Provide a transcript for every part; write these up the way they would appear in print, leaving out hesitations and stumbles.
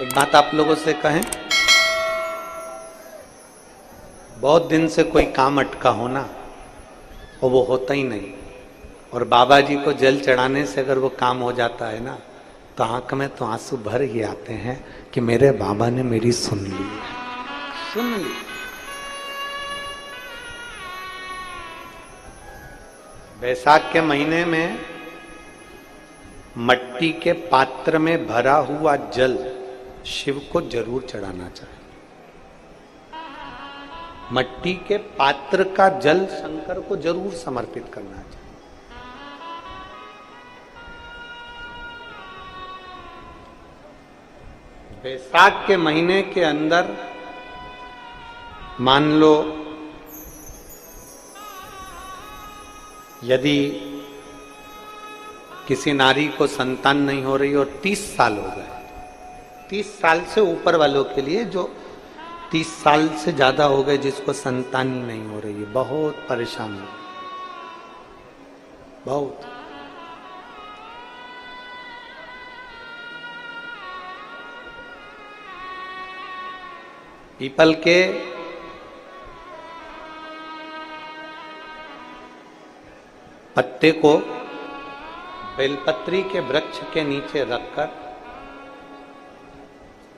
एक बात आप लोगों से कहें, बहुत दिन से कोई काम अटका हो ना, और वो होता ही नहीं, और बाबा जी को जल चढ़ाने से अगर वो काम हो जाता है ना, तो आंख में तो आंसू भर ही आते हैं कि मेरे बाबा ने मेरी सुन ली, सुन ली। बैसाख के महीने में मट्टी के पात्र में भरा हुआ जल शिव को जरूर चढ़ाना चाहिए। मट्टी के पात्र का जल शंकर को जरूर समर्पित करना चाहिए। बैसाख के महीने के अंदर मान लो यदि किसी नारी को संतान नहीं हो रही और 30 साल हो गए, 30 साल से ऊपर वालों के लिए, जो 30 साल से ज्यादा हो गए जिसको संतान ही नहीं हो रही है, बहुत परेशान है, बहुत। पीपल के पत्ते को बेलपत्री के वृक्ष के नीचे रखकर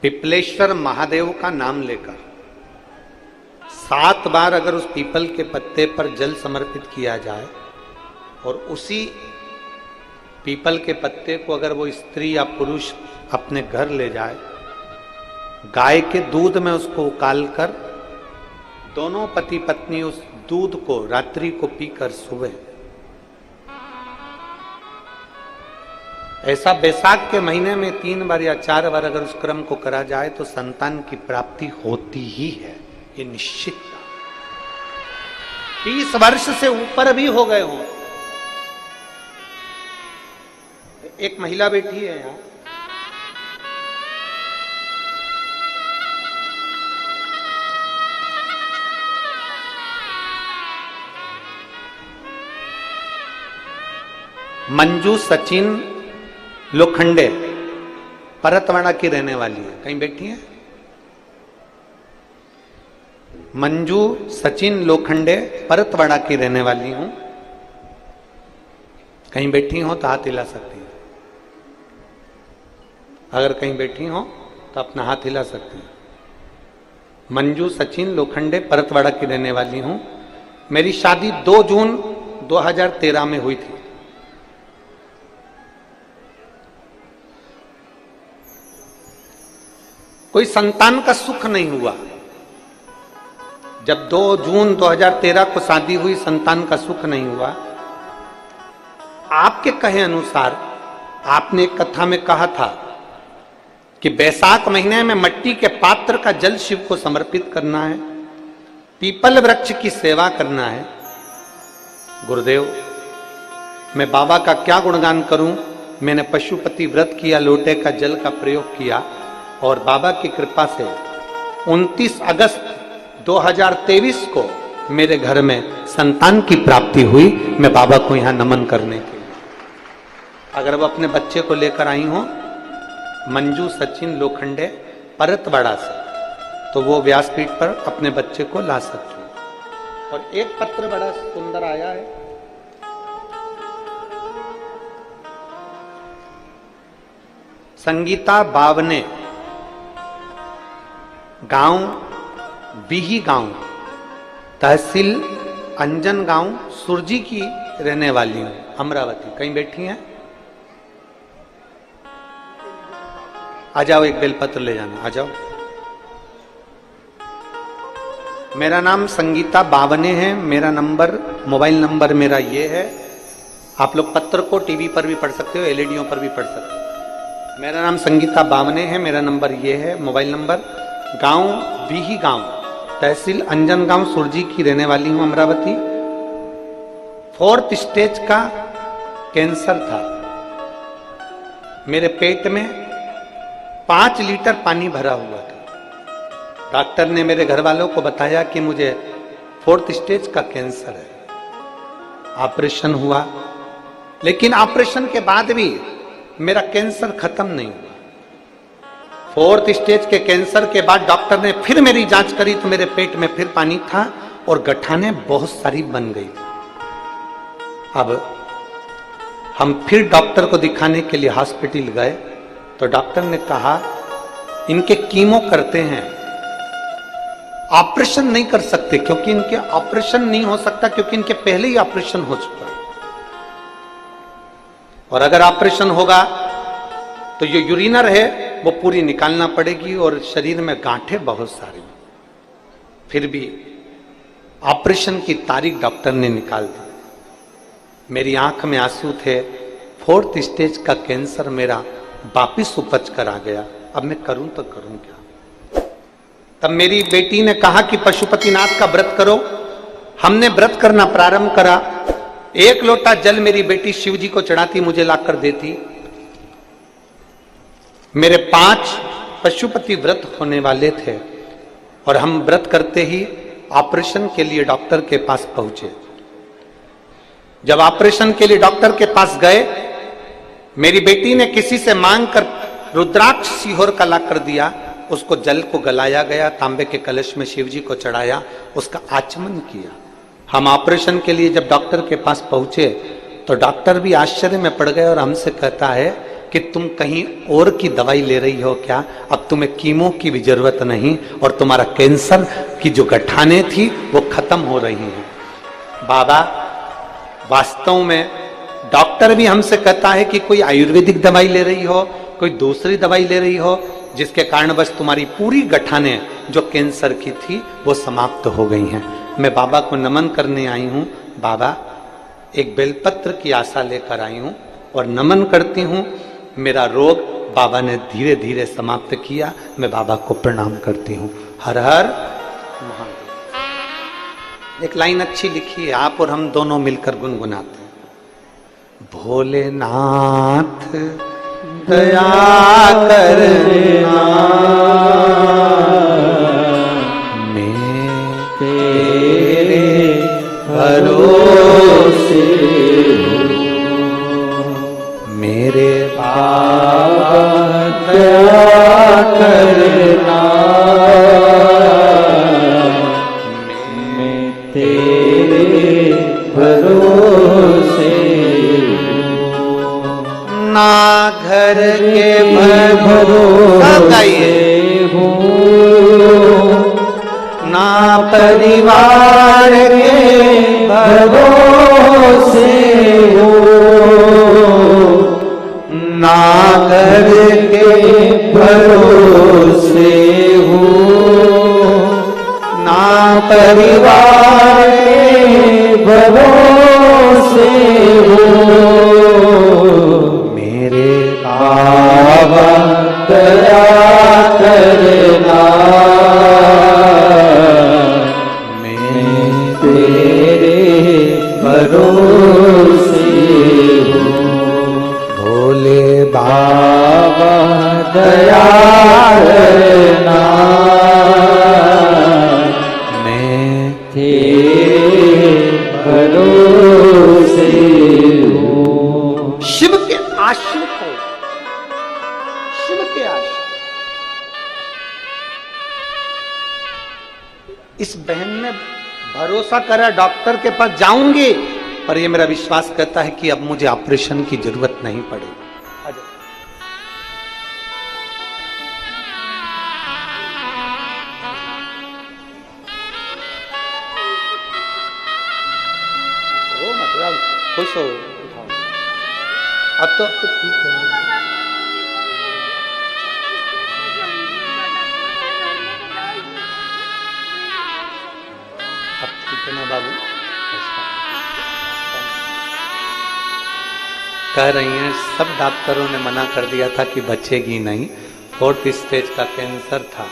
पिपलेश्वर महादेव का नाम लेकर 7 बार अगर उस पीपल के पत्ते पर जल समर्पित किया जाए, और उसी पीपल के पत्ते को अगर वो स्त्री या पुरुष अपने घर ले जाए, गाय के दूध में उसको उकालकर दोनों पति पत्नी उस दूध को रात्रि को पीकर सुबह, ऐसा बैसाख के महीने में 3 बार या 4 बार अगर उस क्रम को करा जाए तो संतान की प्राप्ति होती ही है, ये निश्चित। 30 वर्ष से ऊपर भी हो गए हो। एक महिला बैठी है यहां, मंजू सचिन लोखंडे, परतवाड़ा की रहने वाली है, कहीं बैठी है? मंजू सचिन लोखंडे, परतवाड़ा की रहने वाली हूं, कहीं बैठी हो तो हाथ हिला सकती हैं। अगर कहीं बैठी हो तो अपना हाथ हिला सकती हैं। मंजू सचिन लोखंडे, परतवाड़ा की रहने वाली हूं। मेरी शादी 2 जून 2013 में हुई थी। कोई संतान का सुख नहीं हुआ। जब 2 जून 2013 को शादी हुई, संतान का सुख नहीं हुआ। आपके कहे अनुसार आपने एक कथा में कहा था कि बैसाख महीने में मट्टी के पात्र का जल शिव को समर्पित करना है, पीपल वृक्ष की सेवा करना है। गुरुदेव, मैं बाबा का क्या गुणगान करूं? मैंने पशुपति व्रत किया, लोटे का जल का प्रयोग किया, और बाबा की कृपा से 29 अगस्त 2023 को मेरे घर में संतान की प्राप्ति हुई। मैं बाबा को यहां नमन करने के लिए, अगर वो अपने बच्चे को लेकर आई हो, मंजू सचिन लोखंडे परतवाड़ा से, तो वो व्यासपीठ पर अपने बच्चे को ला सकती हूं। और एक पत्र बड़ा सुंदर आया है, संगीता बावने, गांव बीही गांव, तहसील अंजन गांव, सुरजी की रहने वाली हूं, अमरावती, कहीं बैठी हैं? आ जाओ, एक बेलपत्र ले जाना, आ जाओ। मेरा नाम संगीता बावने है, मेरा नंबर, मोबाइल नंबर मेरा ये है। आप लोग पत्र को टीवी पर भी पढ़ सकते हो, एलईडीओं पर भी पढ़ सकते हो। मेरा नाम संगीता बावने है, मेरा नंबर ये है, मोबाइल नंबर। गांव बीही गांव, तहसील अंजन गांव, सुरजी की रहने वाली हूं, अमरावती। 4th स्टेज का कैंसर था। मेरे पेट में 5 लीटर पानी भरा हुआ था। डॉक्टर ने मेरे घर वालों को बताया कि मुझे 4th स्टेज का कैंसर है। ऑपरेशन हुआ, लेकिन ऑपरेशन के बाद भी मेरा कैंसर खत्म नहीं हुआ। 4th स्टेज के कैंसर के बाद डॉक्टर ने फिर मेरी जांच करी तो मेरे पेट में फिर पानी था और गठानें बहुत सारी बन गई थी। अब हम फिर डॉक्टर को दिखाने के लिए हॉस्पिटल गए तो डॉक्टर ने कहा इनके कीमो करते हैं, ऑपरेशन नहीं कर सकते क्योंकि इनके ऑपरेशन नहीं हो सकता क्योंकि इनके पहले ही ऑपरेशन हो चुका है, और अगर ऑपरेशन होगा तो जो यूरिनर है वो पूरी निकालना पड़ेगी और शरीर में गांठें बहुत सारी। फिर भी ऑपरेशन की तारीख डॉक्टर ने निकाल दी। मेरी आंख में आंसू थे। 4th स्टेज का कैंसर मेरा वापिस उपज कर आ गया। अब मैं करूं तो करूं क्या। तब मेरी बेटी ने कहा कि पशुपतिनाथ का व्रत करो। हमने व्रत करना प्रारंभ करा। 1 लोटा जल मेरी बेटी शिव जी को चढ़ाती, मुझे लाकर देती। मेरे 5 पशुपति व्रत होने वाले थे और हम व्रत करते ही ऑपरेशन के लिए डॉक्टर के पास पहुंचे। जब ऑपरेशन के लिए डॉक्टर के पास गए, मेरी बेटी ने किसी से मांग कर रुद्राक्ष सिहोर का ला कर दिया। उसको जल को गलाया गया, तांबे के कलश में शिव जी को चढ़ाया, उसका आचमन किया। हम ऑपरेशन के लिए जब डॉक्टर के पास पहुंचे तो डॉक्टर भी आश्चर्य में पड़ गए और हमसे कहता है कि तुम कहीं और की दवाई ले रही हो क्या, अब तुम्हें कीमो की भी जरूरत नहीं और तुम्हारा कैंसर की जो गठानें थी वो खत्म हो रही हैं। बाबा, वास्तव में डॉक्टर भी हमसे कहता है कि कोई आयुर्वेदिक दवाई ले रही हो, कोई दूसरी दवाई ले रही हो, जिसके कारण बस तुम्हारी पूरी गठानें जो कैंसर की थी वो समाप्त हो गई हैं। मैं बाबा को नमन करने आई हूँ। बाबा, एक बेलपत्र की आशा लेकर आई हूँ और नमन करती हूँ। मेरा रोग बाबा ने धीरे धीरे समाप्त किया। मैं बाबा को प्रणाम करती हूँ। हर हर महादेव। एक लाइन अच्छी लिखी है, आप और हम दोनों मिलकर गुनगुनाते हैं। भोलेनाथ दया करना, मैं तेरे भरोसे मेरे बाबा दया करना, मैं तेरे भरोसे ना घर के भरोसे हूँ, ना परिवार के भरोसे ना घर के भरोसे हूँ, ना परिवार के भरोसे हूँ। मेरे बाबा दया करना, मैं तेरे भरोसे हूँ। भोले बाबा दया करना, मैं तेरे भरोसे हूँ। शिव के आश्रित हो, शिव के आश्रित। इस बहन ने भरोसा करा, डॉक्टर के पास जाऊंगी, पर यह मेरा विश्वास करता है कि अब मुझे ऑपरेशन की जरूरत नहीं पड़ेगी। रो मत, खुश हो, उठाओ। अब तो ठीक है। अब ठीक है ना बाबू? कह रही हैं सब डॉक्टरों ने मना कर दिया था कि बचेगी नहीं, 4th स्टेज का कैंसर था,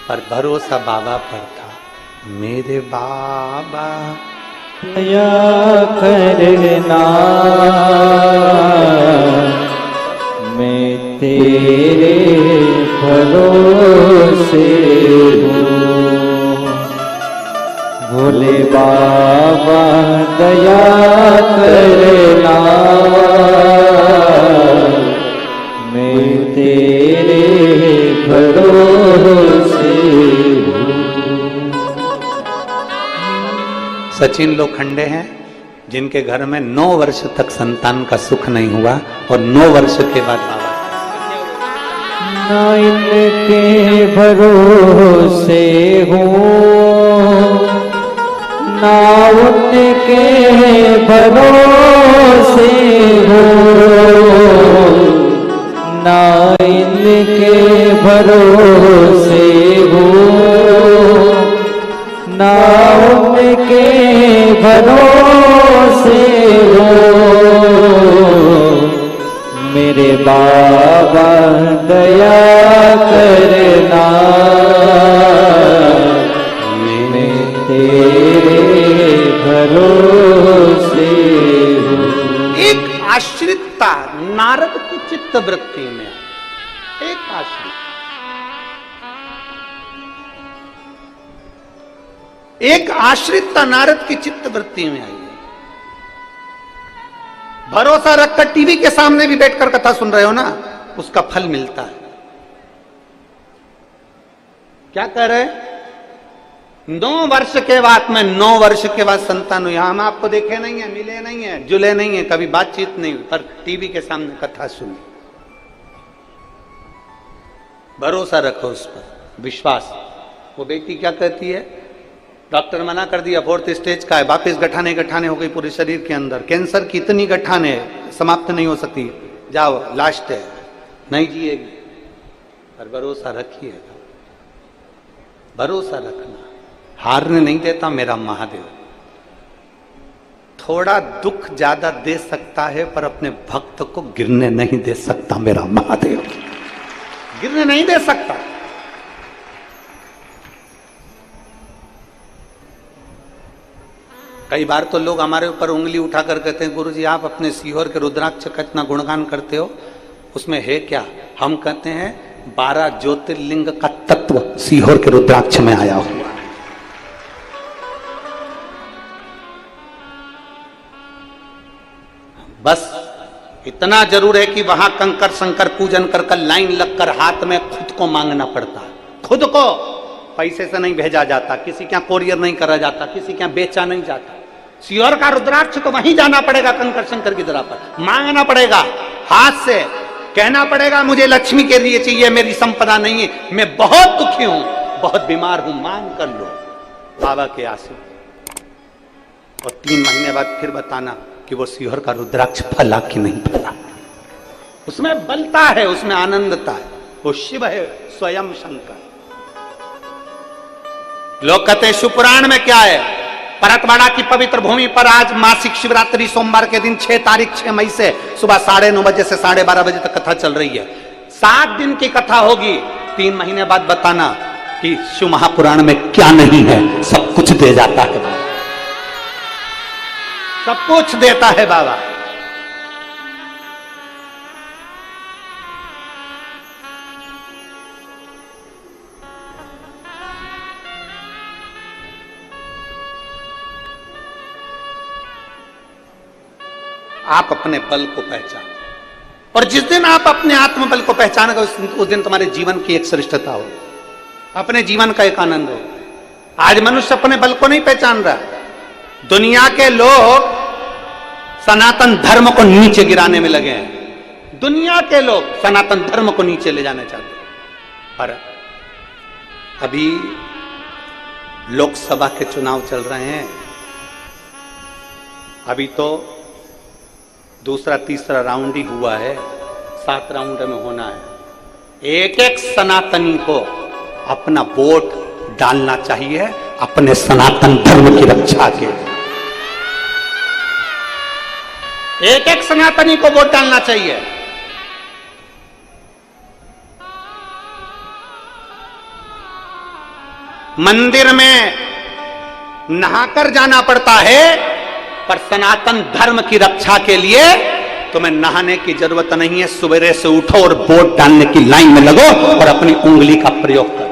पर भरोसा बाबा पर था। मेरे बाबा दया करना, मैं तेरे भरोसे हूँ। भोले बाबा दया करना, मैं तेरे भरोसे सचिन लोखंडे हैं जिनके घर में 9 वर्ष तक संतान का सुख नहीं हुआ और 9 वर्ष के बाद बाबा ना इनके भरोसे हो, ना उनके भरोसे हो, ना इनके भरोसे हो, ना उनके भरोसे हो। मेरे बाबा दया करना, मैंने तेरे भरोसे हूँ। एक आश्रितता नारद की चित्त वृत्ति में, एक आश्रित, एक आश्रितता नारद की चित्त वृत्ति में आई है। भरोसा रखकर टीवी के सामने भी बैठकर कथा सुन रहे हो ना, उसका फल मिलता है। क्या कह रहे? 9 वर्ष के बाद में 9 वर्ष के बाद संतान हुई। हम आपको देखे नहीं है, मिले नहीं है, जुले नहीं है, कभी बातचीत नहीं हुई, पर टीवी के सामने कथा सुनी। भरोसा रखो उस पर, विश्वास। वो बेटी क्या कहती है? डॉक्टर मना कर दिया 4th स्टेज का है, वापिस गठाने गठाने हो गई पूरे शरीर के अंदर, कैंसर की इतनी गठाने समाप्त नहीं हो सकती, जाओ लास्ट है, नहीं जिएगी। पर भरोसा रखिएगा, भरोसा रखना, हारने नहीं देता मेरा महादेव। थोड़ा दुख ज्यादा दे सकता है पर अपने भक्त को गिरने नहीं दे सकता मेरा महादेव, गिरने नहीं दे सकता। कई बार तो लोग हमारे ऊपर उंगली उठाकर कहते हैं गुरुजी आप अपने सीहोर के रुद्राक्ष का इतना गुणगान करते हो, उसमें है क्या? हम कहते हैं 12 ज्योतिर्लिंग का तत्व सीहोर के रुद्राक्ष में आया हुआ। बस इतना जरूर है कि वहां कंकर शंकर पूजन कर लाइन लगकर हाथ में खुद को मांगना पड़ता है। खुद को पैसे से नहीं भेजा जाता, किसी के यहाँ कोरियर नहीं करा जाता, किसी के यहाँ बेचा नहीं जाता। सीहोर का रुद्राक्ष तो वहीं जाना पड़ेगा, कंकर शंकर की तरह पर मांगना पड़ेगा, हाथ से कहना पड़ेगा मुझे लक्ष्मी के लिए चाहिए, मेरी संपदा नहीं है, मैं बहुत दुखी हूं, बहुत बीमार हूं, मांग कर लो बाबा के आशीर्वाद। और 3 महीने बाद फिर बताना कि वो सीहोर का रुद्राक्ष फला कि नहीं फला। उसमें बलता है, उसमें आनंदता है, वो शिव है स्वयं शंकर। लोग कहते हैं शिवपुराण में क्या है? परतवाड़ा की पवित्र भूमि पर आज मासिक शिवरात्रि सोमवार के दिन 6 तारीख 6 मई से सुबह 9:30 बजे से 12:30 बजे तक कथा चल रही है। 7 दिन की कथा होगी। 3 महीने बाद बताना कि शिव महापुराण में क्या नहीं है। सब कुछ दे जाता है बाबा, सब कुछ देता है बाबा। आप अपने बल को पहचानो, और जिस दिन आप अपने आत्मबल को पहचानोगे उस दिन तुम्हारे जीवन की एक श्रेष्ठता हो, अपने जीवन का एक आनंद हो। आज मनुष्य अपने बल को नहीं पहचान रहा। दुनिया के लोग सनातन धर्म को नीचे गिराने में लगे हैं। दुनिया के लोग सनातन धर्म को नीचे ले जाना चाहते हैं। पर अभी लोकसभा के चुनाव चल रहे हैं, अभी तो दूसरा तीसरा राउंड ही हुआ है, 7 राउंड में होना है। एक एक सनातनी को अपना वोट डालना चाहिए अपने सनातन धर्म की रक्षा के। एक एक सनातनी को वोट डालना चाहिए। मंदिर में नहाकर जाना पड़ता है, पर सनातन धर्म की रक्षा के लिए तुम्हें नहाने की जरूरत नहीं है। सवेरे से उठो और वोट डालने की लाइन में लगो और अपनी उंगली का प्रयोग करो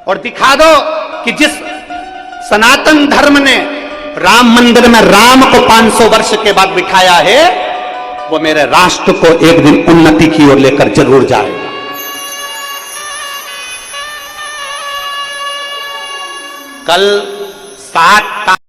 और दिखा दो कि जिस सनातन धर्म ने राम मंदिर में राम को 500 वर्ष के बाद बिठाया है, वो मेरे राष्ट्र को एक दिन उन्नति की ओर लेकर जरूर जाएगा। कल 7